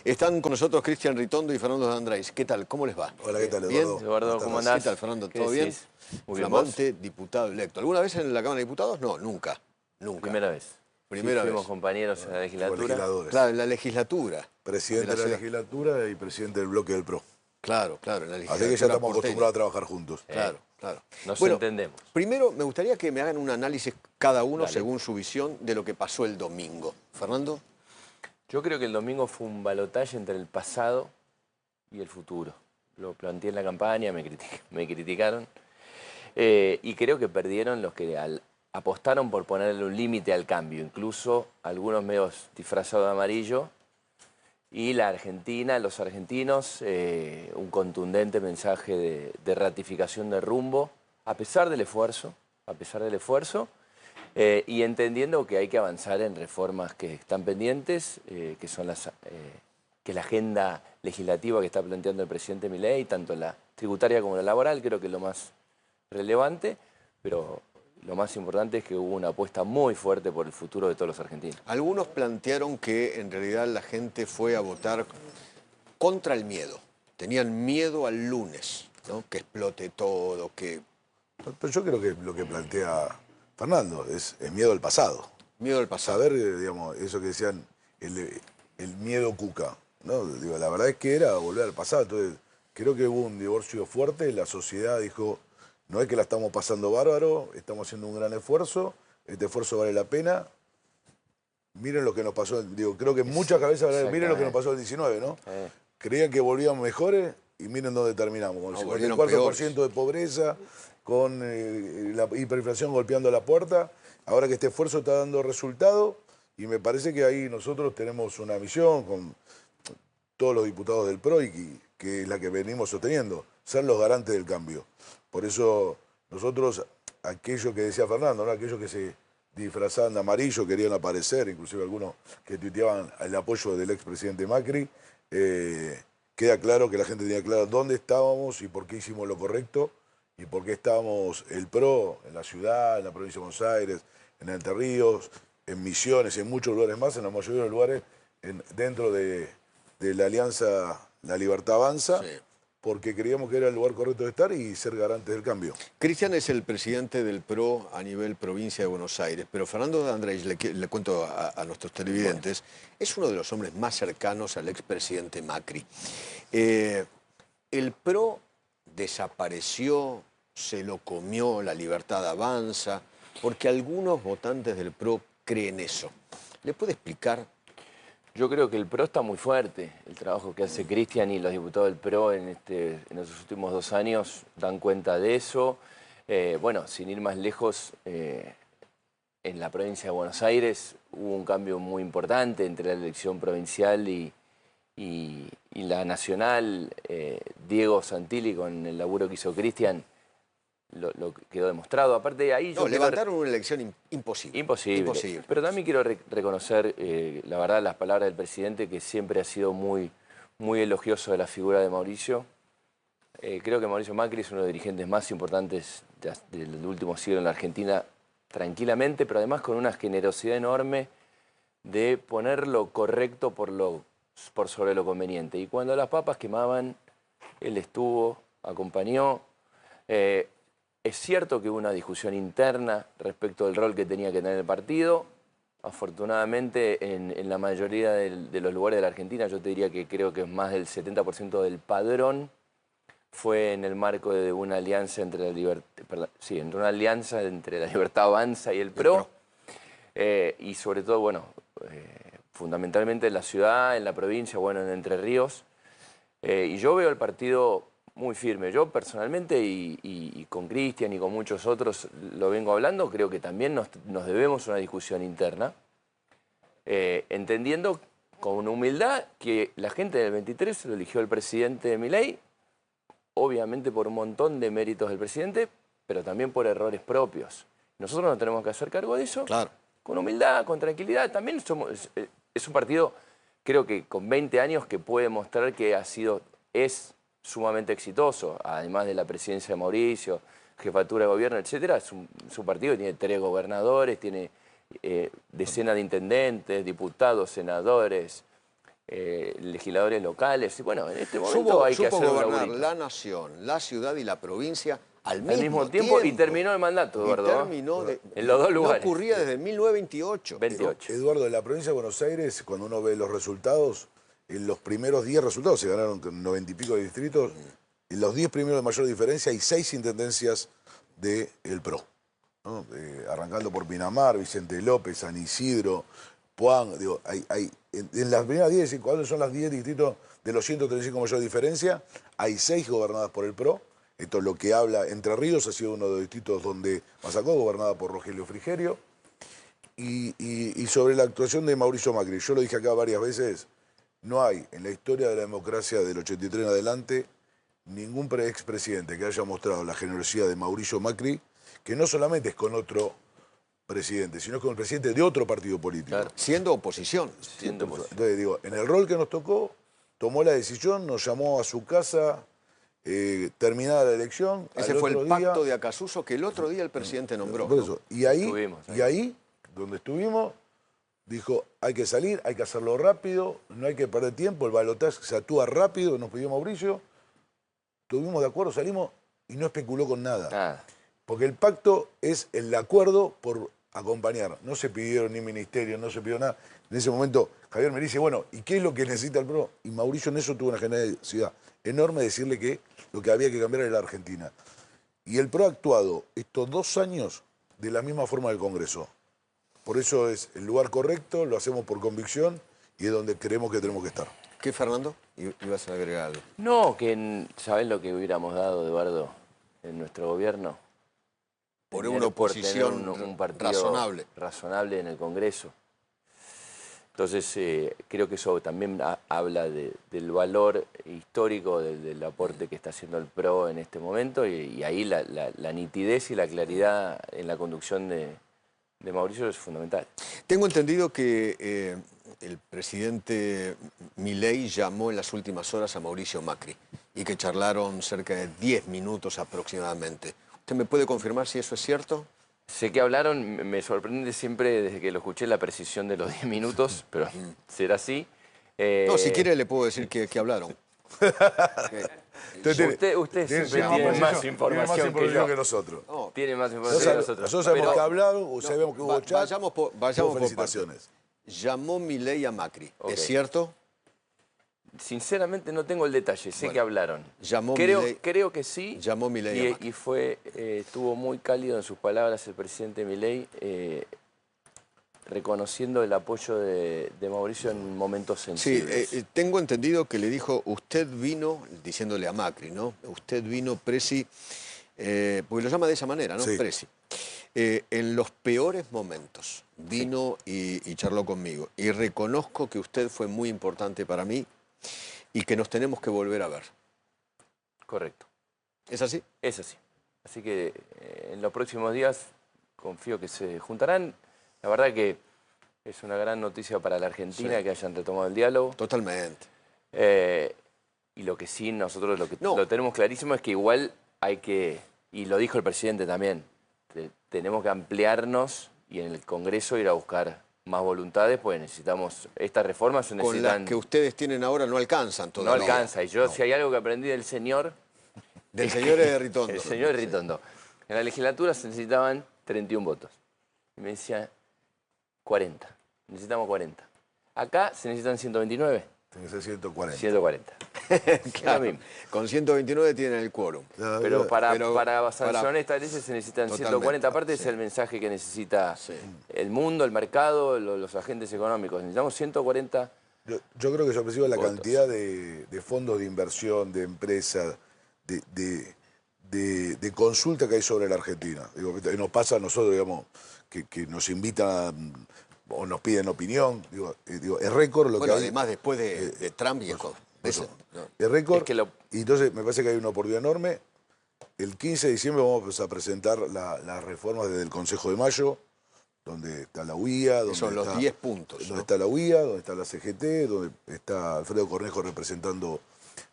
Están con nosotros Cristian Ritondo y Fernando de Andrade. ¿Qué tal? ¿Cómo les va? Hola, ¿qué tal, ¿Bien? Eduardo? Eduardo, ¿cómo andás? ¿Qué tal, Fernando? ¿Qué ¿Todo bien? decís? Muy bien, Flamante diputado electo. ¿Alguna vez en la Cámara de Diputados? No, nunca. Nunca. Primera vez. Primera Fuimos vez. compañeros en la legislatura. Legisladores. Claro, en la legislatura. Presidente de la ciudad. legislatura y presidente del bloque del PRO. Claro, claro, en la legislatura Así que ya estamos porteña. acostumbrados a trabajar juntos. Claro, claro. Nos entendemos. Primero, me gustaría que me hagan un análisis cada uno, Dale. según su visión, de lo que pasó el domingo. Fernando. Yo creo que el domingo fue un balotaje entre el pasado y el futuro. Lo planteé en la campaña, me criticaron. Y creo que perdieron los que apostaron por ponerle un límite al cambio. Incluso algunos medios disfrazados de amarillo. Y la Argentina, los argentinos, un contundente mensaje de ratificación de rumbo, a pesar del esfuerzo, y entendiendo que hay que avanzar en reformas que están pendientes, que son que la agenda legislativa que está planteando el presidente Milei, tanto la tributaria como la laboral, creo que es lo más relevante, pero lo más importante es que hubo una apuesta muy fuerte por el futuro de todos los argentinos. Algunos plantearon que en realidad la gente fue a votar contra el miedo. Tenían miedo al lunes, ¿no? Que explote todo, que... Pero yo creo que lo que plantea Fernando es miedo al pasado. Miedo al pasado. Saber, digamos, eso que decían, el miedo cuca, ¿no? Digo, la verdad es que era volver al pasado. Entonces, creo que hubo un divorcio fuerte. La sociedad dijo, no es que la estamos pasando bárbaro, estamos haciendo un gran esfuerzo, este esfuerzo vale la pena. Miren lo que nos pasó, digo, creo que muchas cabezas, miren lo que nos pasó el 19, ¿no? Creían que volvíamos mejores y miren dónde terminamos, con el 54% de pobreza, con la hiperinflación golpeando la puerta. Ahora que este esfuerzo está dando resultado, y me parece que ahí nosotros tenemos una misión con todos los diputados del PRO, y que es la que venimos sosteniendo, ser los garantes del cambio. Por eso nosotros, aquello que decía Fernando, ¿no? Aquellos que se disfrazaban de amarillo, querían aparecer, inclusive algunos que tuiteaban el apoyo del expresidente Macri, queda claro que la gente tenía claro dónde estábamos y por qué hicimos lo correcto y por qué estábamos el PRO en la ciudad, en la provincia de Buenos Aires, en Entre Ríos, en Misiones, en muchos lugares más, en la mayoría de los lugares dentro de la Alianza La Libertad Avanza. Sí. Porque creíamos que era el lugar correcto de estar y ser garantes del cambio. Cristian es el presidente del PRO a nivel provincia de Buenos Aires, pero Fernando de Andrade, le cuento a nuestros televidentes, es uno de los hombres más cercanos al expresidente Macri. El PRO desapareció, se lo comió, La Libertad Avanza, porque algunos votantes del PRO creen eso. ¿Le puede explicar? Yo creo que el PRO está muy fuerte. El trabajo que hace Cristian y los diputados del PRO en estos últimos 2 años dan cuenta de eso. Bueno, sin ir más lejos, en la provincia de Buenos Aires hubo un cambio muy importante entre la elección provincial y la nacional. Diego Santilli, con el laburo que hizo Cristian, lo quedó demostrado. Aparte de ahí... No, levantaron una elección imposible. Imposible. Pero también quiero reconocer, la verdad, las palabras del presidente, que siempre ha sido muy, muy elogioso de la figura de Mauricio. Creo que Mauricio Macri es uno de los dirigentes más importantes del último siglo en la Argentina, tranquilamente, pero además con una generosidad enorme de poner lo correcto por sobre lo conveniente. Y cuando las papas quemaban, él estuvo, acompañó. Es cierto que hubo una discusión interna respecto del rol que tenía que tener el partido. Afortunadamente, en la mayoría de los lugares de la Argentina, yo te diría que creo que más del 70% del padrón fue en el marco de una alianza entre la Libertad Avanza y el PRO. Y sobre todo, bueno, fundamentalmente en la ciudad, en la provincia, bueno, en Entre Ríos. Y yo veo el partido muy firme. Yo personalmente y con Cristian y con muchos otros lo vengo hablando, creo que también nos debemos una discusión interna, entendiendo con humildad que la gente del 23 lo eligió el presidente Milei, obviamente por un montón de méritos del presidente, pero también por errores propios. Nosotros nos tenemos que hacer cargo de eso, claro, con humildad, con tranquilidad. También es un partido, creo que con 20 años, que puede mostrar que es sumamente exitoso, además de la presidencia de Mauricio, jefatura de gobierno, etcétera. Su partido tiene 3 gobernadores, tiene decenas de intendentes, diputados, senadores, legisladores locales. Y bueno, en este momento hay que supo hacer un gobernar laburito. la nación, la ciudad y la provincia al Al mismo tiempo y terminó el mandato, Y Eduardo. terminó en los dos lugares. No ocurría desde 1928. 28. Eduardo, en la provincia de Buenos Aires, cuando uno ve los resultados, en los primeros 10 resultados se ganaron 90 y pico de distritos. En los 10 primeros de mayor diferencia hay 6 intendencias del PRO, ¿no? Arrancando por Pinamar, Vicente López, San Isidro, Puan. Digo, en las primeras 10, ¿cuáles son las 10 distritos de los 135 mayor diferencia? Hay 6 gobernadas por el PRO. Esto es lo que habla. Entre Ríos ha sido uno de los distritos donde más sacó, gobernada por Rogelio Frigerio. Y sobre la actuación de Mauricio Macri, yo lo dije acá varias veces, no hay en la historia de la democracia del 83 en adelante ningún expresidente que haya mostrado la generosidad de Mauricio Macri, que no solamente es con otro presidente, sino con el presidente de otro partido político. Claro. Siendo oposición. Entonces digo, en el rol que nos tocó, tomó la decisión, nos llamó a su casa, terminada la elección. Ese fue el pacto de Acasuso que el otro día el presidente nombró. Por eso. Y ahí, Estuvimos donde estuvimos, dijo, hay que salir, hay que hacerlo rápido, no hay que perder tiempo, el balotaje se actúa rápido, nos pidió Mauricio, estuvimos de acuerdo, salimos y no especuló con nada. Nada. Porque el pacto es el acuerdo por acompañar. No se pidieron ni ministerio, no se pidió nada. En ese momento Javier me dice, bueno, ¿y qué es lo que necesita el PRO? Y Mauricio en eso tuvo una generosidad enorme de decirle que lo que había que cambiar era la Argentina. Y el PRO ha actuado estos 2 años de la misma forma del Congreso. Por eso es el lugar correcto, lo hacemos por convicción y es donde creemos que tenemos que estar. ¿Qué, Fernando? ¿Ibas a agregar algo? No, ¿sabés lo que hubiéramos dado, Eduardo, en nuestro gobierno? Por una oposición tener un partido razonable en el Congreso. Entonces, creo que eso también habla del valor histórico del aporte que está haciendo el PRO en este momento y ahí la nitidez y la claridad en la conducción de Mauricio es fundamental. Tengo entendido que el presidente Milei llamó en las últimas horas a Mauricio Macri y que charlaron cerca de 10 minutos aproximadamente. ¿Usted me puede confirmar si eso es cierto? Sé que hablaron, me sorprende siempre desde que lo escuché la precisión de los 10 minutos, pero será así. No, si quiere le puedo decir que hablaron. Usted siempre tiene más información que nosotros. No. Tiene más información que nosotros. Nosotros sabemos que hablaron, sabemos que hubo chat. Vayamos por felicitaciones. Llamó Milei a Macri. Ok. ¿Es cierto? Sinceramente no tengo el detalle, sé que hablaron. Llamó Creo que sí. Llamó Milei a Macri. Y estuvo muy cálido en sus palabras el presidente Milei, reconociendo el apoyo de Mauricio en momentos sensibles. Sí, tengo entendido que le dijo, usted vino, diciéndole a Macri, ¿no? Usted vino, Presi, porque lo llama de esa manera, ¿no? Sí. Presi. En los peores momentos vino y charló conmigo. Y reconozco que usted fue muy importante para mí y que nos tenemos que volver a ver. Correcto. ¿Es así? Es así. Así que en los próximos días confío que se juntarán. La verdad que es una gran noticia para la Argentina que hayan retomado el diálogo. Totalmente. Y lo que sí, nosotros lo tenemos clarísimo es que igual hay que, y lo dijo el presidente también, tenemos que ampliarnos y en el Congreso ir a buscar más voluntades, pues necesitamos, estas reformas se necesitan... Con las que ustedes tienen ahora no alcanzan todavía. No alcanza, y yo si hay algo que aprendí del señor... Del señor Ritondo. El señor Ritondo. En la legislatura se necesitaban 31 votos. Y me decía 40, necesitamos 40. Acá se necesitan 129. Tiene que ser 140. 140. Claro, mismo. con 129 tienen el quórum. Pero para sancionar esta ley se necesitan Totalmente, 140. Aparte sí. es el mensaje que necesita el mundo, el mercado, los agentes económicos. Necesitamos 140 Yo creo que sorpresivo la votos. cantidad de fondos de inversión, de empresas, de consulta que hay sobre la Argentina. Digo, nos pasa a nosotros, digamos, que nos invitan o nos piden opinión. Digo, es récord lo que hay. Además después de Trump y Es récord. Es que y entonces me parece que hay una oportunidad enorme. El 15 de diciembre vamos a presentar las reformas desde el Consejo de Mayo, donde está la UIA, donde son los 10 puntos. Donde ¿no? está la UIA, donde está la CGT, donde está Alfredo Cornejo representando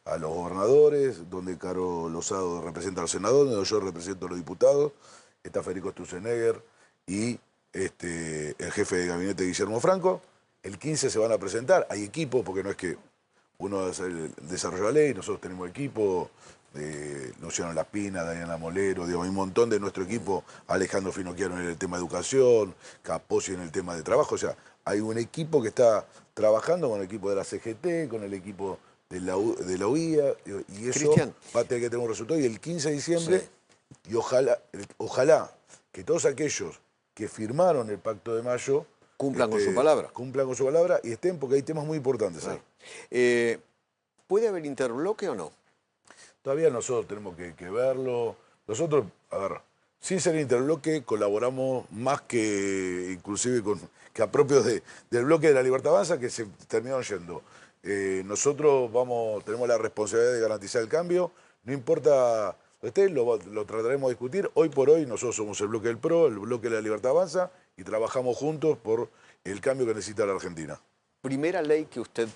a los gobernadores, donde Caro Lozado representa a los senadores, donde yo represento a los diputados, está Federico Sturzenegger y el jefe de gabinete Guillermo Franco, El 15 se van a presentar, hay equipo, porque no es que uno desarrolla la ley, nosotros tenemos equipo, de Luciano Lapina, Daniela Molero, digamos, hay un montón de nuestro equipo, Alejandro Finocchiaro en el tema de educación, Capozzi en el tema de trabajo, o sea, hay un equipo que está trabajando con el equipo de la CGT, con el equipo de la UIA, y eso Cristian. va a tener que tener un resultado, y el 15 de diciembre, y ojalá que todos aquellos que firmaron el Pacto de Mayo Cumplan con su palabra. Cumplan con su palabra y estén, porque hay temas muy importantes ahí. ¿Puede haber interbloque o no? Todavía nosotros tenemos que verlo. Nosotros, a ver, sin ser interbloque, colaboramos más que inclusive que a propios del bloque de la Libertad Avanza, que se terminaron yendo. Nosotros tenemos la responsabilidad de garantizar el cambio, no importa lo trataremos de discutir. Hoy por hoy nosotros somos el bloque del PRO, el bloque de la Libertad Avanza, y trabajamos juntos por el cambio que necesita la Argentina. Primera ley que usted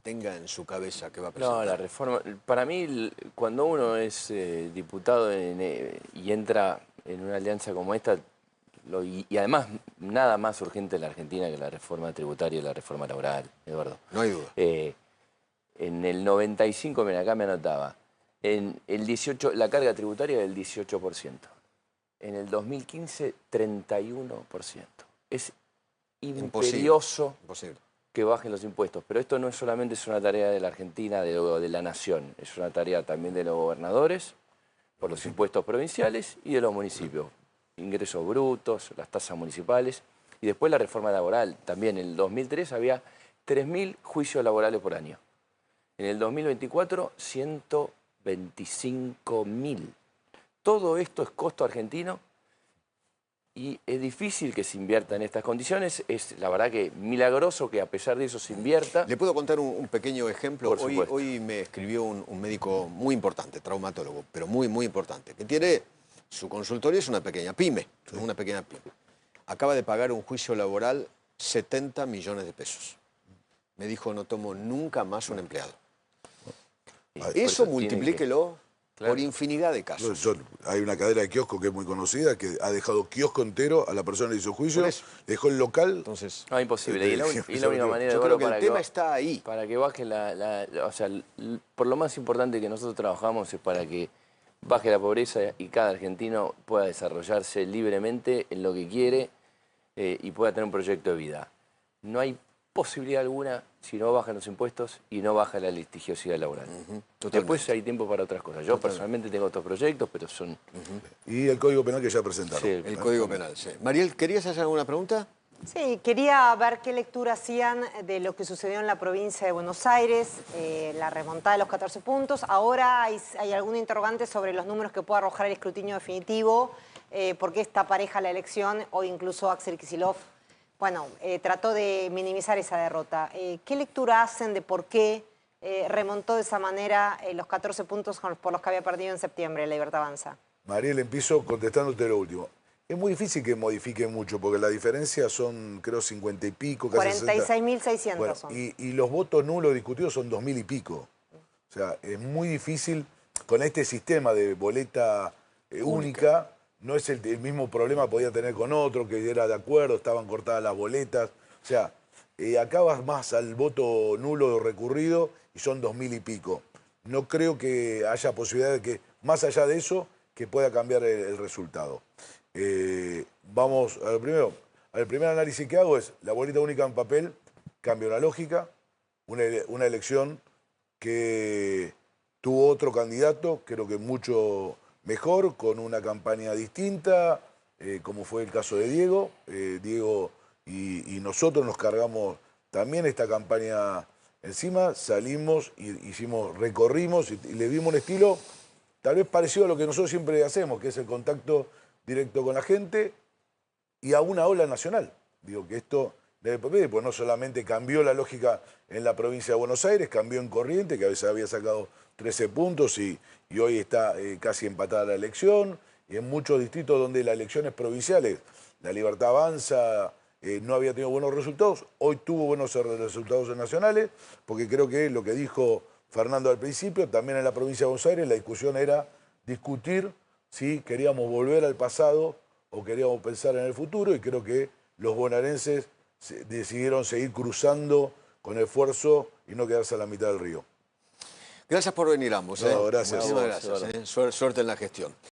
tenga en su cabeza que va a presentar. No, la reforma, para mí, cuando uno es diputado y entra en una alianza como esta, y además nada más urgente en la Argentina que la reforma tributaria y la reforma laboral, Eduardo. No hay duda. En el 95, mira, acá me anotaba, en el 18, la carga tributaria del 18%. En el 2015, 31%. Es imperioso que bajen los impuestos. Pero esto no solamente es una tarea de la Argentina, de la nación. Es una tarea también de los gobernadores, por los impuestos provinciales y de los municipios. Ingresos brutos, las tasas municipales. Y después la reforma laboral. También en el 2003 había 3.000 juicios laborales por año. En el 2024, 125.000. Todo esto es costo argentino y es difícil que se invierta en estas condiciones. Es la verdad que milagroso que a pesar de eso se invierta. ¿Le puedo contar un pequeño ejemplo? Por supuesto. Hoy me escribió un médico muy importante, traumatólogo, pero muy, muy importante, que tiene su consultorio, es una pequeña pyme, una pequeña pyme. Acaba de pagar un juicio laboral 70 millones de pesos. Me dijo, no tomo nunca más un empleado. Eso multiplíquelo por infinidad de casos. Hay una cadena de kiosco que es muy conocida, que ha dejado kiosco entero a la persona que hizo juicio, dejó el local. Entonces, no, imposible. Y la única manera yo creo que el tema está ahí. Para que baje o sea, por lo más importante que nosotros trabajamos es para que baje la pobreza y cada argentino pueda desarrollarse libremente en lo que quiere y pueda tener un proyecto de vida. No hay posibilidad alguna si no bajan los impuestos y no baja la litigiosidad laboral. Después hay tiempo para otras cosas. Yo personalmente tengo otros proyectos, pero son... Y el Código Penal que ya presentaron. Sí, el Código Penal, sí. Mariel, ¿querías hacer alguna pregunta? Sí, quería ver qué lectura hacían de lo que sucedió en la provincia de Buenos Aires, la remontada de los 14 puntos. Ahora hay algún interrogante sobre los números que puede arrojar el escrutinio definitivo, porque esta pareja la elección, o incluso Axel Kicillof, bueno, trató de minimizar esa derrota. ¿Qué lectura hacen de por qué remontó de esa manera los 14 puntos por los que había perdido en septiembre la Libertad Avanza? Mariel, empiezo contestándote lo último. Es muy difícil que modifiquen mucho, porque la diferencia son, creo, 50 y pico, casi 46.600 bueno, son. Y los votos nulos discutidos son 2.000 y pico. O sea, es muy difícil, con este sistema de boleta única, no es el mismo problema que podía tener con otro, que era de acuerdo, estaban cortadas las boletas. O sea, acá vas más al voto nulo recurrido y son 2.000 y pico. No creo que haya posibilidad de que, más allá de eso, que pueda cambiar el resultado. Vamos a lo primero. El primer análisis que hago es la boleta única en papel, cambia la lógica, una elección que tuvo otro candidato, creo que mucho mejor, con una campaña distinta, como fue el caso de Diego. Diego y nosotros nos cargamos también esta campaña encima, salimos, recorrimos y le dimos un estilo tal vez parecido a lo que nosotros siempre hacemos, que es el contacto directo con la gente y a una ola nacional. Digo que esto debe perder, pues no solamente cambió la lógica en la provincia de Buenos Aires, cambió en Corrientes, que a veces había sacado 13 puntos y hoy está casi empatada la elección, y en muchos distritos donde las elecciones provinciales, la Libertad Avanza no había tenido buenos resultados, hoy tuvo buenos resultados nacionales, porque creo que lo que dijo Fernando al principio, también en la provincia de Buenos Aires la discusión era discutir si queríamos volver al pasado o queríamos pensar en el futuro, y creo que los bonaerenses decidieron seguir cruzando con esfuerzo y no quedarse a la mitad del río. Gracias por venir ambos. No, gracias. Muchísimas A vos, gracias. Suerte en la gestión.